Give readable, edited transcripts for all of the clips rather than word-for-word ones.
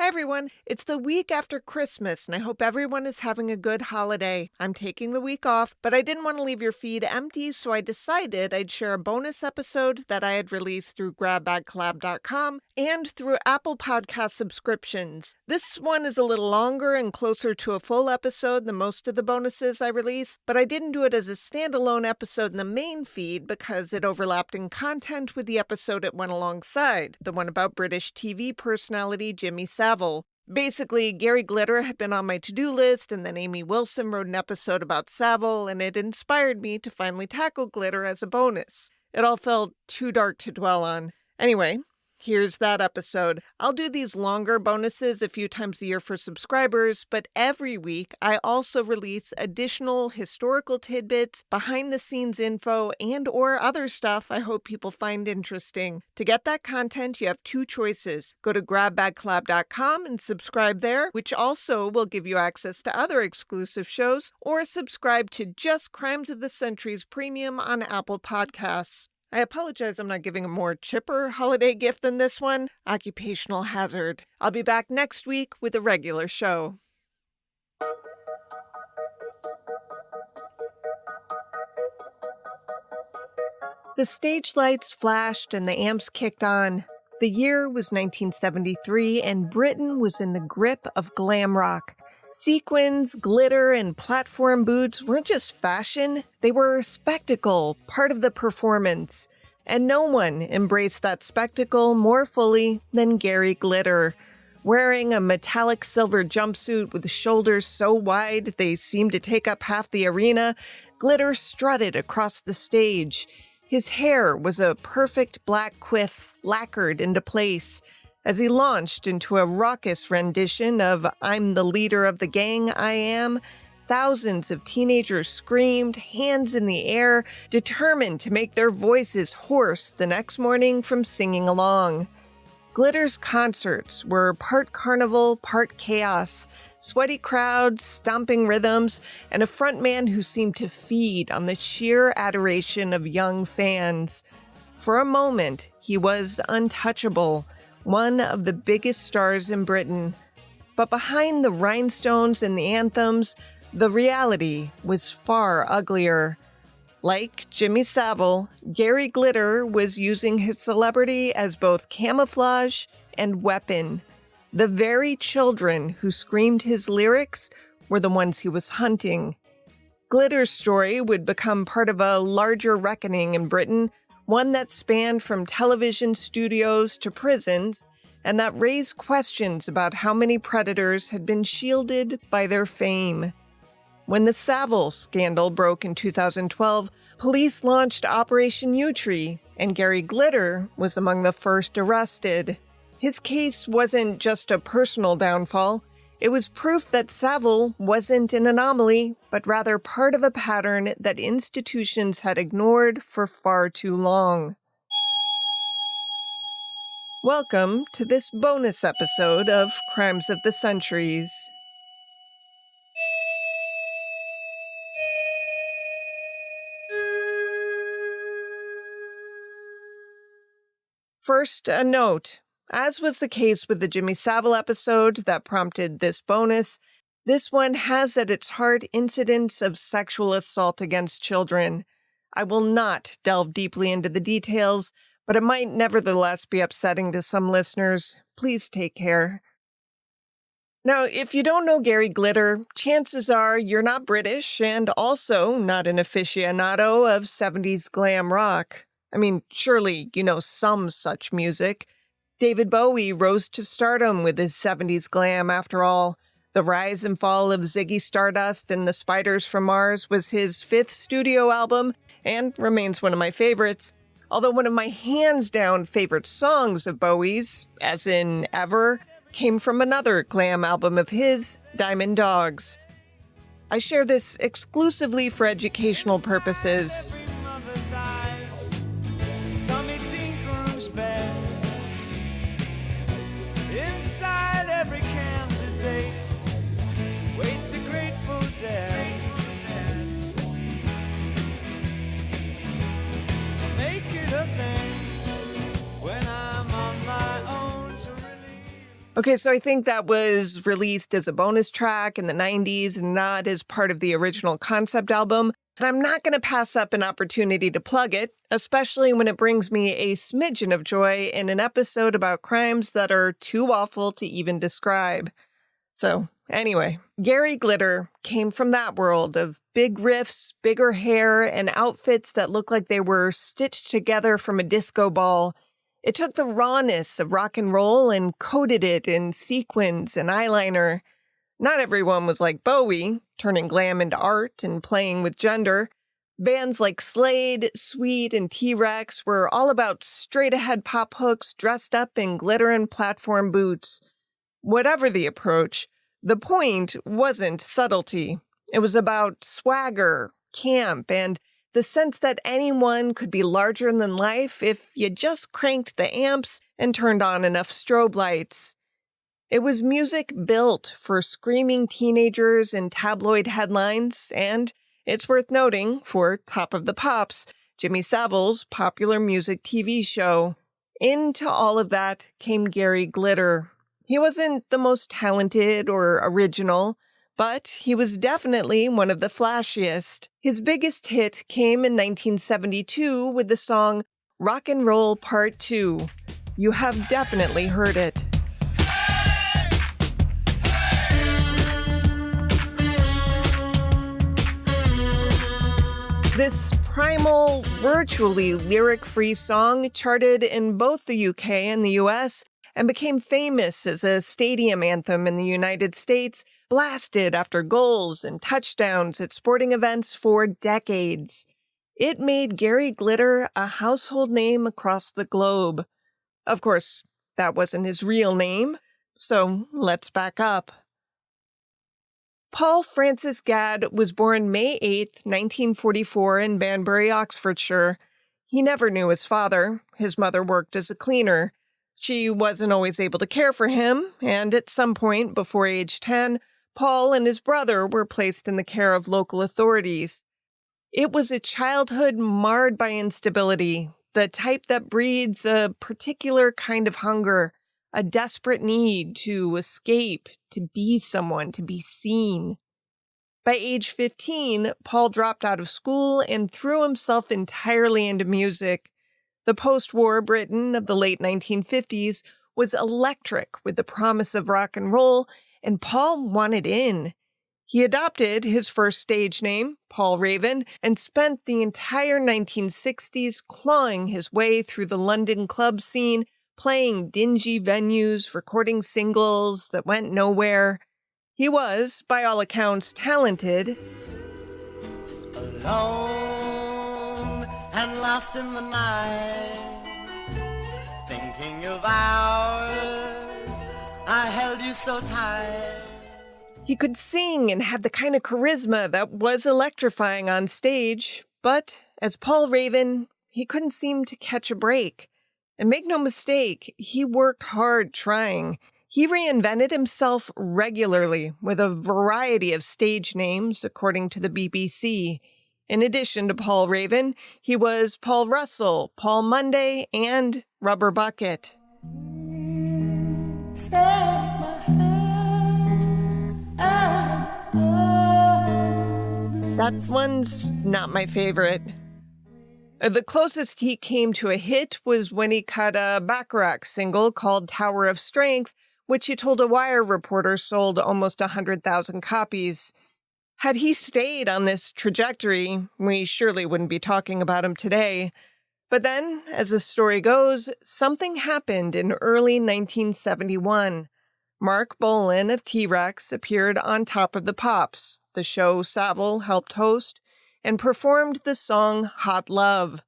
everyone. It's the week after Christmas, and I hope everyone is having a good holiday. I'm taking the week off, but I didn't want to leave your feed empty, so I decided I'd share a bonus episode that I had released through grabbagclab.com and through Apple Podcast subscriptions. This one is a little longer and closer to a full episode than most of the bonuses I release, but I didn't do it as a standalone episode in the main feed because it overlapped in content with the episode it went alongside, the one about British TV personality Jimmy Savile. Basically, Gary Glitter had been on my to-do list, and then Amy Wilson wrote an episode about Savile, and it inspired me to finally tackle Glitter as a bonus. It all felt too dark to dwell on. Anyway, here's that episode. I'll do these longer bonuses a few times a year for subscribers, but every week I also release additional historical tidbits, behind-the-scenes info, and/or other stuff I hope people find interesting. To get that content, you have two choices. Go to grabbagclab.com and subscribe there, which also will give you access to other exclusive shows, or subscribe to just Crimes of the Centuries Premium on Apple Podcasts. I apologize I'm not giving a more chipper holiday gift than this one. Occupational hazard. I'll be back next week with a regular show. The stage lights flashed and the amps kicked on. The year was 1973 and Britain was in the grip of glam rock. Sequins, glitter, and platform boots weren't just fashion, they were a spectacle, part of the performance. And no one embraced that spectacle more fully than Gary Glitter. Wearing a metallic silver jumpsuit with shoulders so wide they seemed to take up half the arena, Glitter strutted across the stage. His hair was a perfect black quiff lacquered into place. As he launched into a raucous rendition of I'm the leader of the gang, I am, thousands of teenagers screamed, hands in the air, determined to make their voices hoarse the next morning from singing along. Glitter's concerts were part carnival, part chaos, sweaty crowds, stomping rhythms, and a frontman who seemed to feed on the sheer adoration of young fans. For a moment, he was untouchable, one of the biggest stars in Britain. But behind the rhinestones and the anthems, the reality was far uglier. Like Jimmy Savile, Gary Glitter was using his celebrity as both camouflage and weapon. The very children who screamed his lyrics were the ones he was hunting. Glitter's story would become part of a larger reckoning in Britain, one that spanned from television studios to prisons, and that raised questions about how many predators had been shielded by their fame. When the Savile scandal broke in 2012, police launched Operation U-Tree, and Gary Glitter was among the first arrested. His case wasn't just a personal downfall. It was proof that Savile wasn't an anomaly, but rather part of a pattern that institutions had ignored for far too long. Welcome to this bonus episode of Crimes of the Centuries. First, a note. As was the case with the Jimmy Savile episode that prompted this bonus, this one has at its heart incidents of sexual assault against children. I will not delve deeply into the details, but it might nevertheless be upsetting to some listeners. Please take care. Now, if you don't know Gary Glitter, chances are you're not British and also not an aficionado of 70s glam rock. I mean, surely you know some such music. David Bowie rose to stardom with his 70s glam, after all. The rise and fall of Ziggy Stardust and the Spiders from Mars was his fifth studio album and remains one of my favorites. Although one of my hands-down favorite songs of Bowie's, as in ever, came from another glam album of his, Diamond Dogs. I share this exclusively for educational purposes. Waits a grateful dead. Make it a thing when I'm on my own to relieve. Okay, so I think that was released as a bonus track in the 90s, not as part of the original concept album. But I'm not going to pass up an opportunity to plug it, especially when it brings me a smidgen of joy in an episode about crimes that are too awful to even describe. So, anyway, Gary Glitter came from that world of big riffs, bigger hair, and outfits that looked like they were stitched together from a disco ball. It took the rawness of rock and roll and coated it in sequins and eyeliner. Not everyone was like Bowie, turning glam into art and playing with gender. Bands like Slade, Sweet, and T-Rex were all about straight-ahead pop hooks dressed up in glitter and platform boots. Whatever the approach, the point wasn't subtlety. It was about swagger, camp, and the sense that anyone could be larger than life if you just cranked the amps and turned on enough strobe lights. It was music built for screaming teenagers in tabloid headlines, and it's worth noting, for Top of the Pops, Jimmy Savile's popular music TV show. Into all of that came Gary Glitter. He wasn't the most talented or original, but he was definitely one of the flashiest. His biggest hit came in 1972 with the song Rock and Roll Part 2. You have definitely heard it. This primal, virtually lyric-free song charted in both the UK and the US and became famous as a stadium anthem in the United States, blasted after goals and touchdowns at sporting events for decades. It made Gary Glitter a household name across the globe. Of course, that wasn't his real name, so let's back up. Paul Francis Gadd was born May 8, 1944 in Banbury, Oxfordshire. He never knew his father. His mother worked as a cleaner. She wasn't always able to care for him, and at some point before age 10, Paul and his brother were placed in the care of local authorities. It was a childhood marred by instability, the type that breeds a particular kind of hunger, a desperate need to escape, to be someone, to be seen. By age 15, Paul dropped out of school and threw himself entirely into music. The post-war Britain of the late 1950s was electric with the promise of rock and roll, and Paul wanted in. He adopted his first stage name, Paul Raven, and spent the entire 1960s clawing his way through the London club scene, playing dingy venues, recording singles that went nowhere. He was, by all accounts, talented. Alone and lost in the night, thinking of hours I held you so tight. He could sing and had the kind of charisma that was electrifying on stage, but as Paul Raven, he couldn't seem to catch a break. And make no mistake, he worked hard trying. He reinvented himself regularly with a variety of stage names, according to the BBC. In addition to Paul Raven, he was Paul Russell, Paul Monday, and Rubber Bucket. That one's not my favorite. The closest he came to a hit was when he cut a Bacharach single called Tower of Strength, which he told a Wire reporter sold almost 100,000 copies. Had he stayed on this trajectory, we surely wouldn't be talking about him today. But then, as the story goes, something happened in early 1971. Mark Bolan of T-Rex appeared on Top of the Pops, the show Savile helped host, and performed the song Hot Love.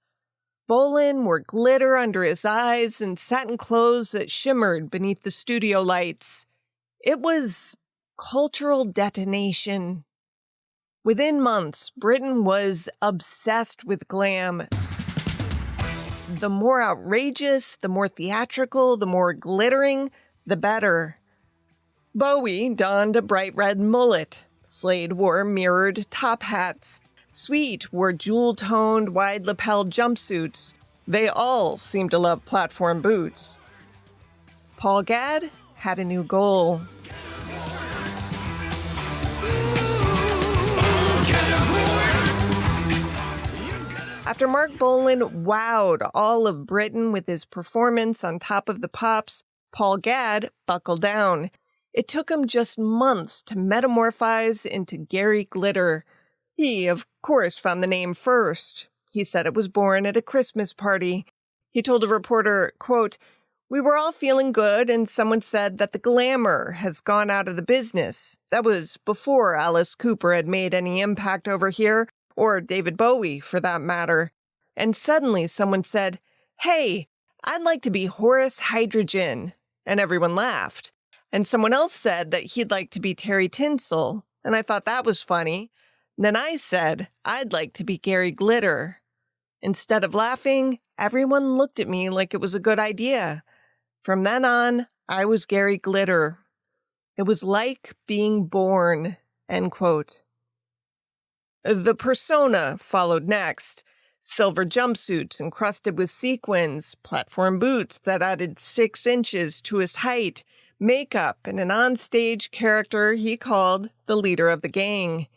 Bolan wore glitter under his eyes and satin clothes that shimmered beneath the studio lights. It was cultural detonation. Within months, Britain was obsessed with glam. The more outrageous, the more theatrical, the more glittering, the better. Bowie donned a bright red mullet. Slade wore mirrored top hats. Sweet wore jewel-toned, wide-lapelled jumpsuits. They all seemed to love platform boots. Paul Gadd had a new goal. After Mark Bolan wowed all of Britain with his performance on Top of the Pops, Paul Gadd buckled down. It took him just months to metamorphose into Gary Glitter. He, of course, found the name first. He said it was born at a Christmas party. He told a reporter, quote, "We were all feeling good, and someone said that the glamour has gone out of the business. That was before Alice Cooper had made any impact over here, or David Bowie, for that matter. And suddenly someone said, 'Hey, I'd like to be Horace Hydrogen.' And everyone laughed. And someone else said that he'd like to be Terry Tinsel, and I thought that was funny. Then I said, I'd like to be Gary Glitter. Instead of laughing, everyone looked at me like it was a good idea. From then on, I was Gary Glitter. It was like being born," end quote. The persona followed next. Silver jumpsuits encrusted with sequins, platform boots that added 6 inches to his height, makeup, and an onstage character he called the leader of the gang.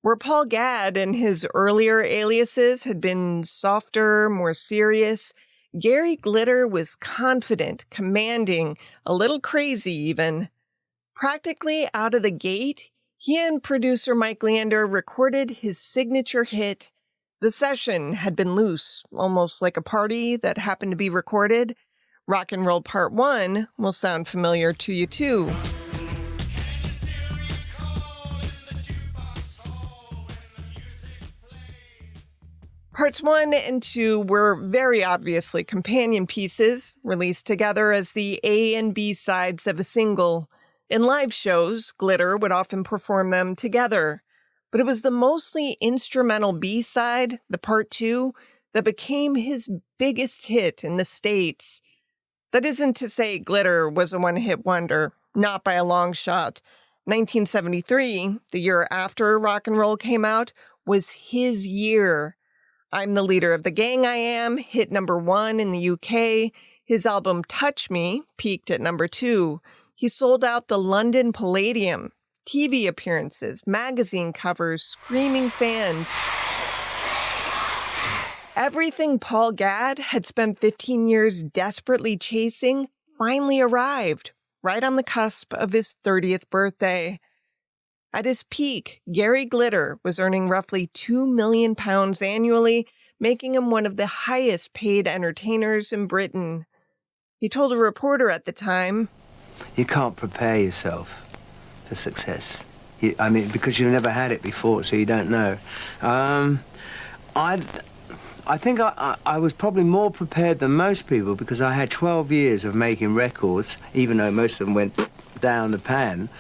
Where Paul Gadd and his earlier aliases had been softer, more serious, Gary Glitter was confident, commanding, a little crazy even. Practically out of the gate, he and producer Mike Leander recorded his signature hit. The session had been loose, almost like a party that happened to be recorded. Rock and Roll Part 1 will sound familiar to you too. Parts 1 and 2 were very obviously companion pieces, released together as the A and B sides of a single. In live shows, Glitter would often perform them together. But it was the mostly instrumental B-side, the Part 2, that became his biggest hit in the States. That isn't to say Glitter was a one-hit wonder, not by a long shot. 1973, the year after rock and roll came out, was his year. I'm the Leader of the Gang I Am hit number 1 in the UK. His album Touch Me peaked at number 2. He sold out the London Palladium. TV appearances, magazine covers, screaming fans. Everything Paul Gadd had spent 15 years desperately chasing finally arrived, right on the cusp of his 30th birthday. At his peak, Gary Glitter was earning roughly £2 million annually, making him one of the highest paid entertainers in Britain. He told a reporter at the time, "You can't prepare yourself for success. Because you've never had it before, so you don't know. I think I was probably more prepared than most people because I had 12 years of making records, even though most of them went down the pan."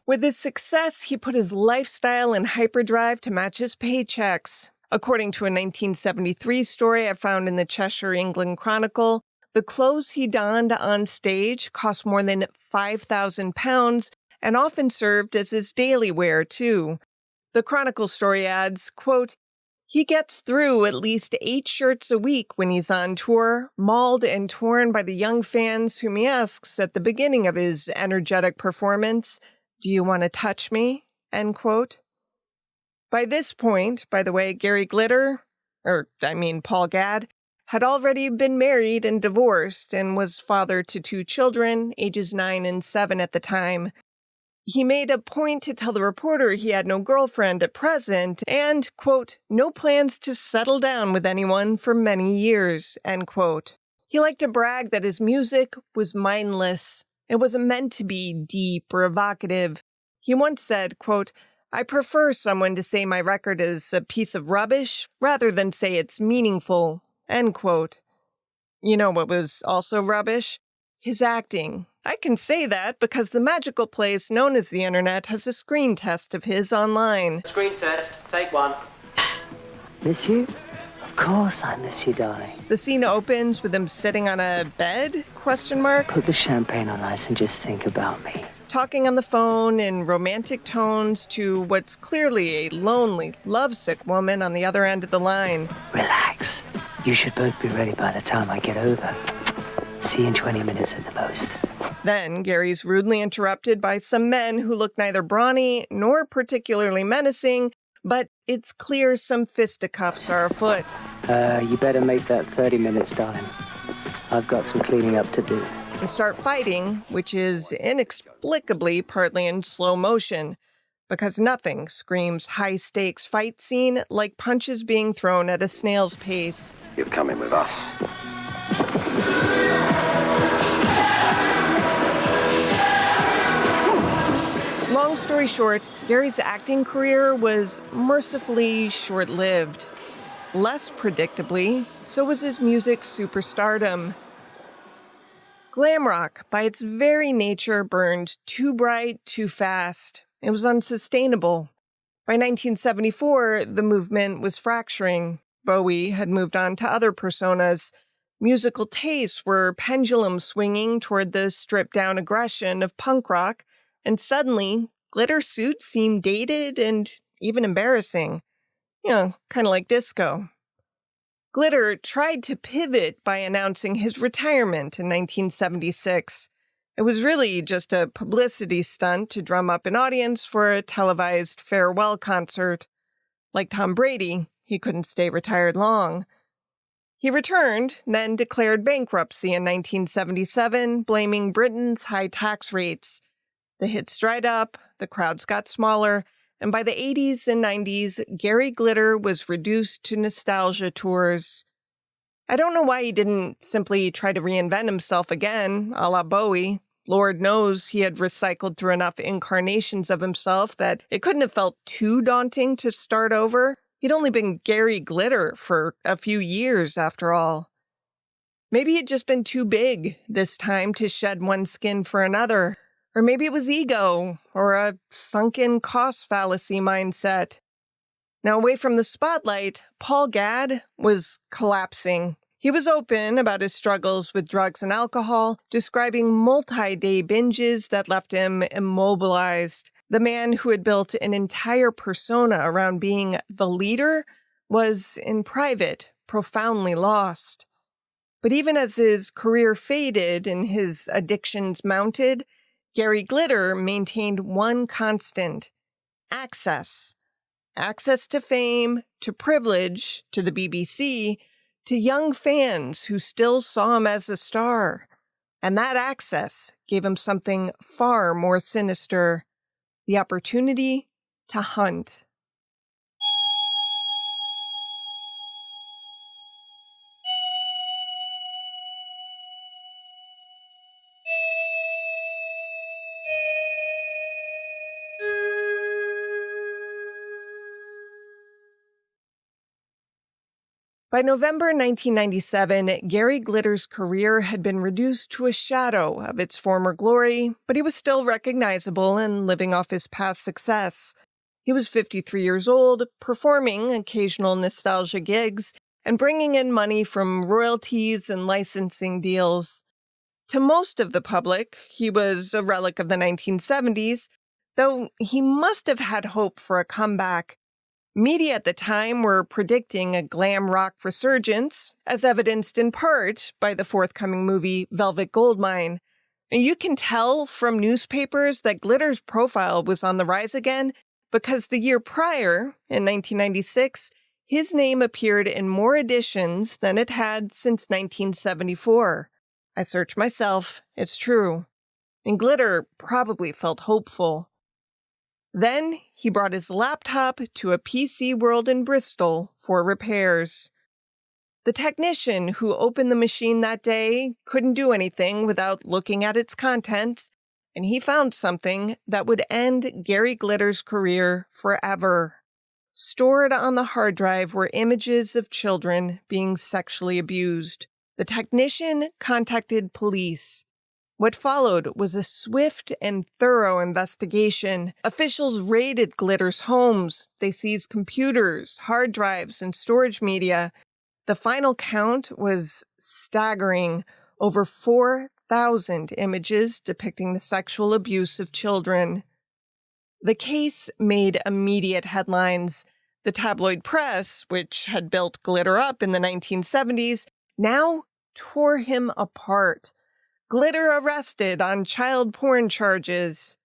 With his success, he put his lifestyle in hyperdrive to match his paychecks. According to a 1973 story I found in the Cheshire England Chronicle, the clothes he donned on stage cost more than £5,000 and often served as his daily wear, too. The Chronicle story adds, quote, "He gets through at least 8 shirts a week when he's on tour, mauled and torn by the young fans whom he asks at the beginning of his energetic performance, 'Do you want to touch me?' End quote. By this point, by the way, Gary Glitter, Paul Gadd, had already been married and divorced and was father to 2 children, ages 9 and 7 at the time. He made a point to tell the reporter he had no girlfriend at present and, quote, "no plans to settle down with anyone for many years," end quote. He liked to brag that his music was mindless. It wasn't meant to be deep or evocative. He once said, quote, "I prefer someone to say my record is a piece of rubbish rather than say it's meaningful," end quote. You know what was also rubbish? His acting. I can say that because the magical place known as the internet has a screen test of his online. Screen test, take 1. Miss you? Of course I miss you, darling. The scene opens with him sitting on a bed, ? Put the champagne on ice and just think about me. Talking on the phone in romantic tones to what's clearly a lonely, lovesick woman on the other end of the line. Relax. You should both be ready by the time I get over. See you in 20 minutes at the most. Then Gary's rudely interrupted by some men who look neither brawny nor particularly menacing, but it's clear some fisticuffs are afoot. You better make that 30 minutes, darling. I've got some cleaning up to do. They start fighting, which is inexplicably partly in slow motion, because nothing screams high-stakes fight scene like punches being thrown at a snail's pace. You're coming with us. Long story short, Gary's acting career was mercifully short-lived. Less predictably, so was his music superstardom. Glam rock, by its very nature, burned too bright, too fast. It was unsustainable. By 1974, the movement was fracturing. Bowie had moved on to other personas. Musical tastes were pendulum swinging toward the stripped-down aggression of punk rock, and suddenly, glitter suits seemed dated and even embarrassing. Kind of like disco. Glitter tried to pivot by announcing his retirement in 1976. It was really just a publicity stunt to drum up an audience for a televised farewell concert. Like Tom Brady, he couldn't stay retired long. He returned, then declared bankruptcy in 1977, blaming Britain's high tax rates. The hits dried up, the crowds got smaller, and by the 80s and 90s, Gary Glitter was reduced to nostalgia tours. I don't know why he didn't simply try to reinvent himself again, a la Bowie. Lord knows he had recycled through enough incarnations of himself that it couldn't have felt too daunting to start over. He'd only been Gary Glitter for a few years, after all. Maybe he'd just been too big this time to shed one skin for another. Or maybe it was ego, or a sunken cost fallacy mindset. Now, away from the spotlight, Paul Gadd was collapsing. He was open about his struggles with drugs and alcohol, describing multi-day binges that left him immobilized. The man who had built an entire persona around being the leader was, in private, profoundly lost. But even as his career faded and his addictions mounted, Gary Glitter maintained one constant: access. Access to fame, to privilege, to the BBC, to young fans who still saw him as a star. And that access gave him something far more sinister: the opportunity to hunt. By November 1997, Gary Glitter's career had been reduced to a shadow of its former glory, but he was still recognizable and living off his past success. He was 53 years old, performing occasional nostalgia gigs, and bringing in money from royalties and licensing deals. To most of the public, he was a relic of the 1970s, though he must have had hope for a comeback. Media at the time were predicting a glam rock resurgence, as evidenced in part by the forthcoming movie Velvet Goldmine. And you can tell from newspapers that Glitter's profile was on the rise again because the year prior, in 1996, his name appeared in more editions than it had since 1974. I searched myself, it's true. And Glitter probably felt hopeful. Then he brought his laptop to a PC World in Bristol for repairs. The technician who opened the machine that day couldn't do anything without looking at its contents, and he found something that would end Gary Glitter's career forever. Stored on the hard drive were images of children being sexually abused. The technician contacted police. What followed was a swift and thorough investigation. Officials raided Glitter's homes. They seized computers, hard drives, and storage media. The final count was staggering: over 4,000 images depicting the sexual abuse of children. The case made immediate headlines. The tabloid press, which had built Glitter up in the 1970s, now tore him apart. Glitter arrested on child porn charges.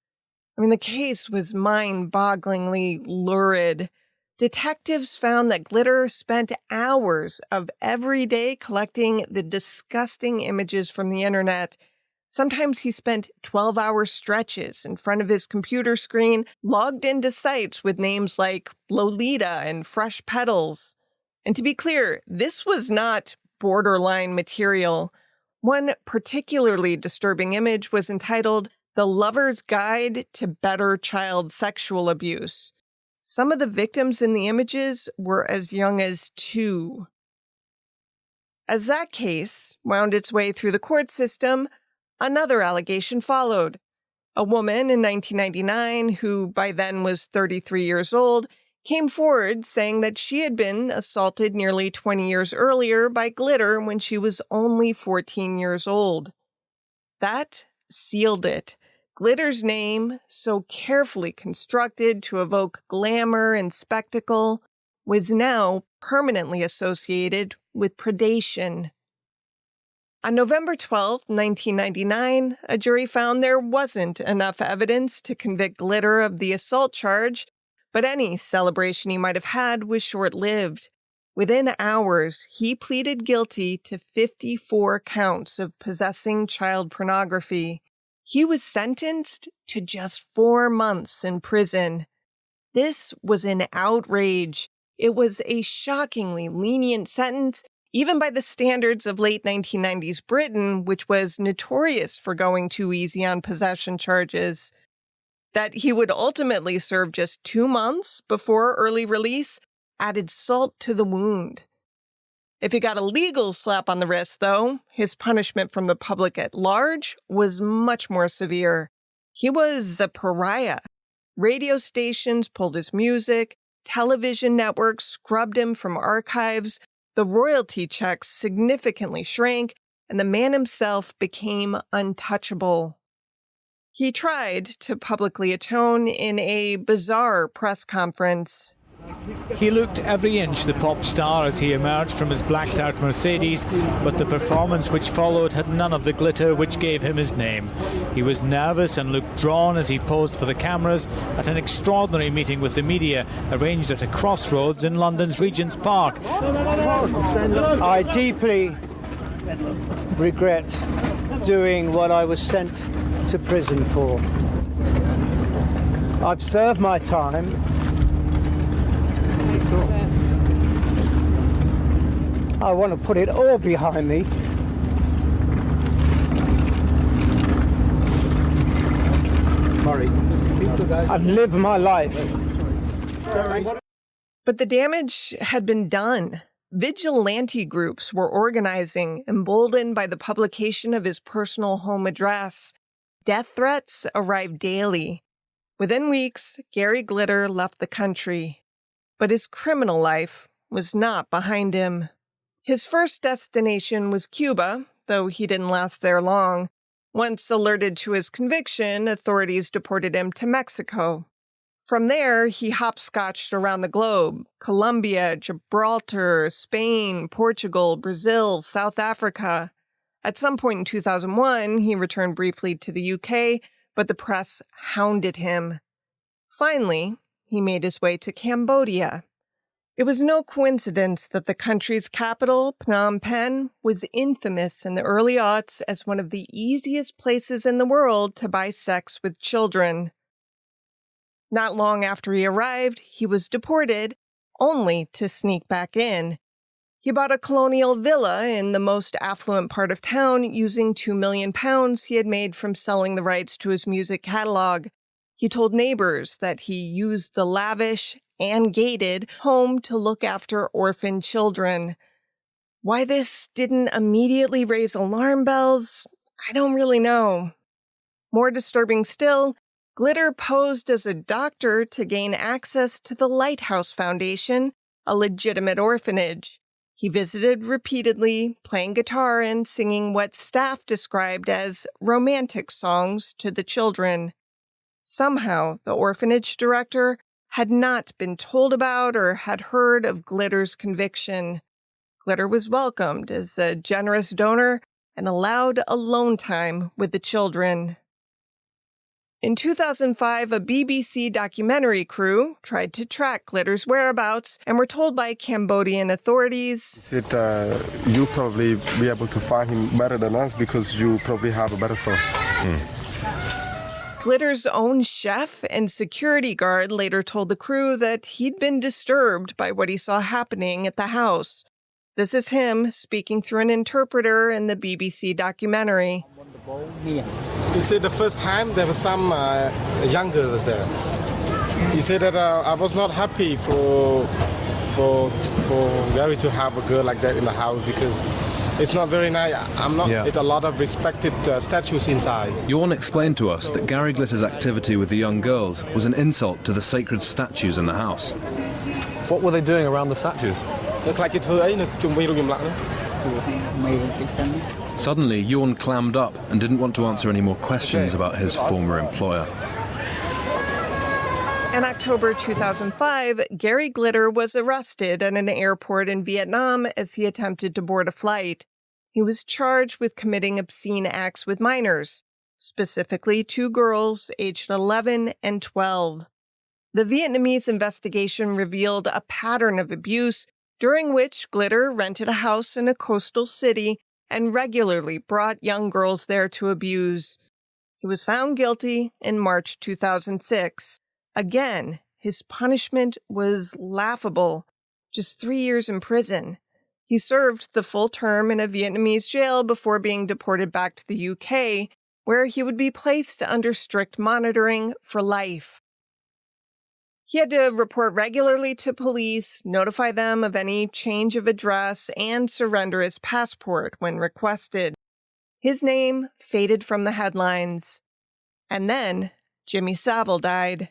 The case was mind-bogglingly lurid. Detectives found that Glitter spent hours of every day collecting the disgusting images from the internet. Sometimes he spent 12-hour stretches in front of his computer screen, logged into sites with names like Lolita and Fresh Petals. And to be clear, this was not borderline material. One particularly disturbing image was entitled The Lover's Guide to Better Child Sexual Abuse. Some of the victims in the images were as young as 2. As that case wound its way through the court system, another allegation followed. A woman in 1999, who by then was 33 years old, came forward saying that she had been assaulted nearly 20 years earlier by Glitter when she was only 14 years old. That sealed it. Glitter's name, so carefully constructed to evoke glamour and spectacle, was now permanently associated with predation. On November 12, 1999, a jury found there wasn't enough evidence to convict Glitter of the assault charge, but any celebration he might have had was short-lived. Within hours, he pleaded guilty to 54 counts of possessing child pornography. He was sentenced to just 4 months in prison. This was an outrage. It was a shockingly lenient sentence, even by the standards of late 1990s Britain, which was notorious for going too easy on possession charges. That he would ultimately serve just 2 months before early release added salt to the wound. If he got a legal slap on the wrist, though, his punishment from the public at large was much more severe. He was a pariah. Radio stations pulled his music, television networks scrubbed him from archives, the royalty checks significantly shrank, and the man himself became untouchable. He tried to publicly atone in a bizarre press conference. He looked every inch the pop star as he emerged from his blacked-out Mercedes, but the performance which followed had none of the glitter which gave him his name. He was nervous and looked drawn as he posed for the cameras at an extraordinary meeting with the media arranged at a crossroads in London's Regent's Park. I deeply regret doing what I was sent to prison for. I've served my time. I want to put it all behind me. Murray, and live my life. But the damage had been done. Vigilante groups were organizing, emboldened by the publication of his personal home address. Death threats arrived daily. Within weeks, Gary Glitter left the country. But his criminal life was not behind him. His first destination was Cuba, though he didn't last there long. Once alerted to his conviction, authorities deported him to Mexico. From there, he hopscotched around the globe: Colombia, Gibraltar, Spain, Portugal, Brazil, South Africa. At some point in 2001, he returned briefly to the UK, but the press hounded him. Finally, he made his way to Cambodia. It was no coincidence that the country's capital, Phnom Penh, was infamous in the early aughts as one of the easiest places in the world to buy sex with children. Not long after he arrived, he was deported, only to sneak back in. He bought a colonial villa in the most affluent part of town using £2 million he had made from selling the rights to his music catalog. He told neighbors that he used the lavish and gated home to look after orphan children. Why this didn't immediately raise alarm bells, I don't really know. More disturbing still, Glitter posed as a doctor to gain access to the Lighthouse Foundation, a legitimate orphanage. He visited repeatedly, playing guitar and singing what staff described as romantic songs to the children. Somehow, the orphanage director had not been told about or had heard of Glitter's conviction. Glitter was welcomed as a generous donor, and allowed alone time with the children. In 2005, a BBC documentary crew tried to track Glitter's whereabouts and were told by Cambodian authorities you probably be able to find him better than us because you probably have a better source. Glitter's own chef and security guard later told the crew that he'd been disturbed by what he saw happening at the house. This is him speaking through an interpreter in the BBC documentary. He said the first time there was some young girls there. He said that I was not happy for Gary to have a girl like that in the house because it's not very nice. I'm not. Yeah. It's a lot of respected statues inside. Jorn explained to us that Gary Glitter's activity with the young girls was an insult to the sacred statues in the house. What were they doing around the statues? Suddenly, Jorn clammed up and didn't want to answer any more questions about his former employer. In October 2005, Gary Glitter was arrested at an airport in Vietnam as he attempted to board a flight. He was charged with committing obscene acts with minors, specifically 2 girls aged 11 and 12. The Vietnamese investigation revealed a pattern of abuse during which Glitter rented a house in a coastal city and regularly brought young girls there to abuse. He was found guilty in March 2006. Again, his punishment was laughable, just 3 years in prison. He served the full term in a Vietnamese jail before being deported back to the UK, where he would be placed under strict monitoring for life. He had to report regularly to police, notify them of any change of address, and surrender his passport when requested. His name faded from the headlines. And then Jimmy Savile died.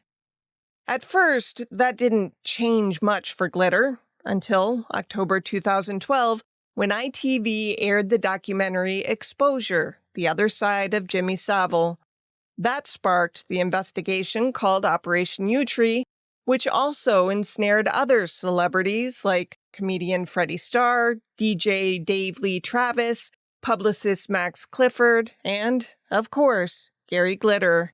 At first, that didn't change much for Glitter until October 2012, when ITV aired the documentary Exposure, The Other Side of Jimmy Savile. That sparked the investigation called Operation U-Tree, which also ensnared other celebrities like comedian Freddie Starr, DJ Dave Lee Travis, publicist Max Clifford, and, of course, Gary Glitter.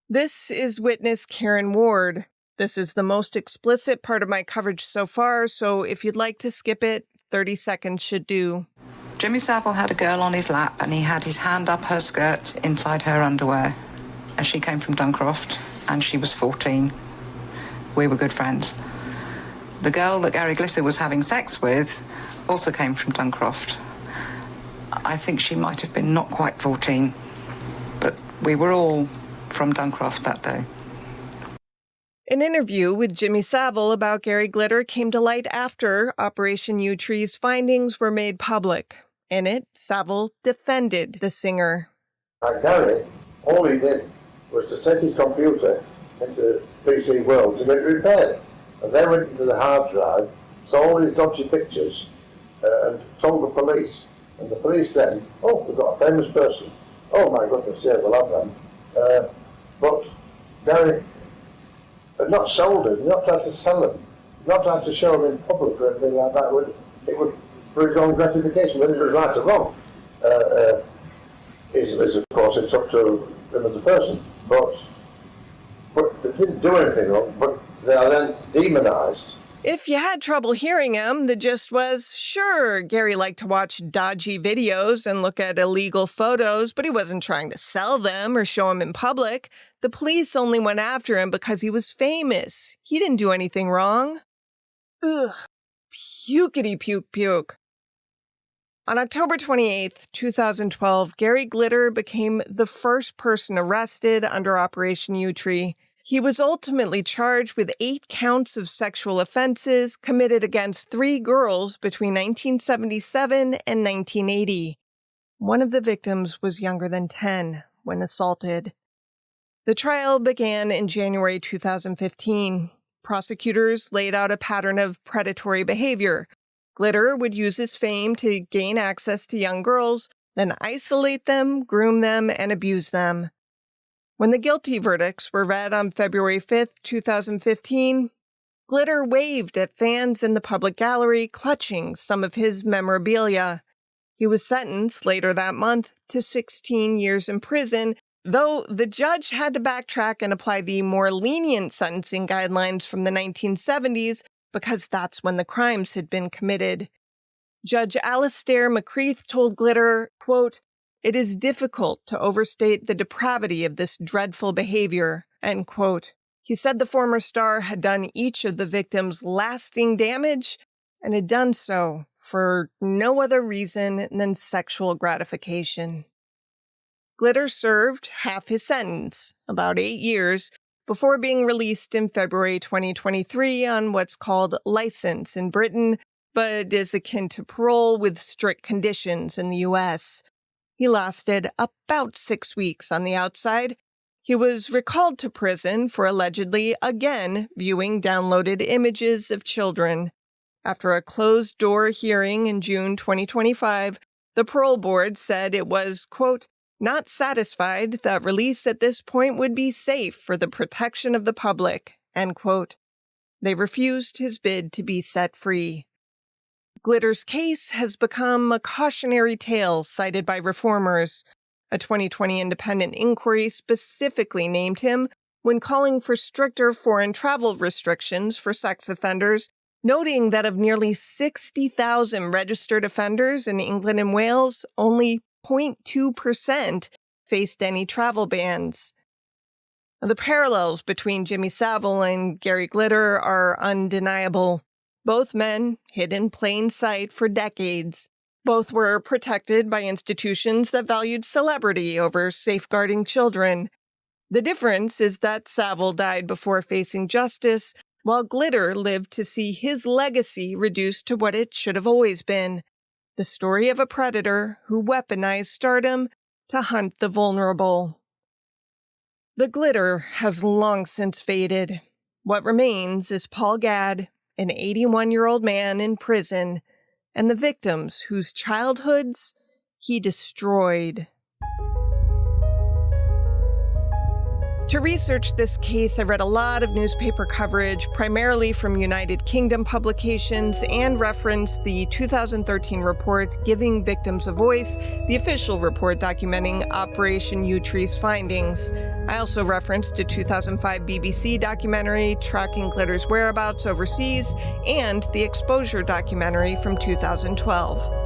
This is witness Karen Ward. This is the most explicit part of my coverage so far, so if you'd like to skip it, 30 seconds should do. Jimmy Savile had a girl on his lap and he had his hand up her skirt inside her underwear. And she came from Duncroft and she was 14. We were good friends. The girl that Gary Glitter was having sex with also came from Duncroft. I think she might have been not quite 14, but we were all from Duncroft that day. An interview with Jimmy Savile about Gary Glitter came to light after Operation U-Tree's findings were made public. In it, Savile defended the singer. Gary, all he did was to take his computer into PC World to get it repaired. And they went into the hard drive, saw all these dodgy pictures, and told the police. And the police then, oh, we've got a famous person. Oh my goodness, yeah, we'll have them. But Gary had not sold them, not tried to sell them, not tried to show them in public or anything like that. It would for his own gratification, whether it was right or wrong. Is of course, it's up to him as a person. But they didn't do anything wrong, but they are then demonized. If you had trouble hearing him, the gist was, sure, Gary liked to watch dodgy videos and look at illegal photos, but he wasn't trying to sell them or show them in public. The police only went after him because he was famous. He didn't do anything wrong. Ugh. Pukety puke puke. On October 28th, 2012, Gary Glitter became the first person arrested under Operation U-Tree. He was ultimately charged with 8 counts of sexual offenses committed against 3 girls between 1977 and 1980. One of the victims was younger than 10 when assaulted. The trial began in January 2015. Prosecutors laid out a pattern of predatory behavior. Glitter would use his fame to gain access to young girls, then isolate them, groom them, and abuse them. When the guilty verdicts were read on February 5th, 2015, Glitter waved at fans in the public gallery, clutching some of his memorabilia. He was sentenced later that month to 16 years in prison, though the judge had to backtrack and apply the more lenient sentencing guidelines from the 1970s because that's when the crimes had been committed. Judge Alastair McCreath told Glitter, quote, "It is difficult to overstate the depravity of this dreadful behavior," end quote. He said the former star had done each of the victims lasting damage and had done so for no other reason than sexual gratification. Glitter served half his sentence, about 8 years, before being released in February 2023 on what's called license in Britain, but is akin to parole with strict conditions in the U.S. He lasted about 6 weeks on the outside. He was recalled to prison for allegedly, again, viewing downloaded images of children. After a closed-door hearing in June 2025, the parole board said it was, quote, "not satisfied that release at this point would be safe for the protection of the public," end quote. They refused his bid to be set free. Glitter's case has become a cautionary tale cited by reformers. A 2020 independent inquiry specifically named him when calling for stricter foreign travel restrictions for sex offenders, noting that of nearly 60,000 registered offenders in England and Wales, only 0.2% faced any travel bans. The parallels between Jimmy Savile and Gary Glitter are undeniable. Both men hid in plain sight for decades. Both were protected by institutions that valued celebrity over safeguarding children. The difference is that Savile died before facing justice, while Glitter lived to see his legacy reduced to what it should have always been: the story of a predator who weaponized stardom to hunt the vulnerable. The glitter has long since faded. What remains is Paul Gadd, an 81-year-old man in prison, and the victims whose childhoods he destroyed. To research this case, I read a lot of newspaper coverage, primarily from United Kingdom publications, and referenced the 2013 report Giving Victims a Voice, the official report documenting Operation Yewtree's findings. I also referenced a 2005 BBC documentary tracking Glitter's whereabouts overseas, and the Exposure documentary from 2012.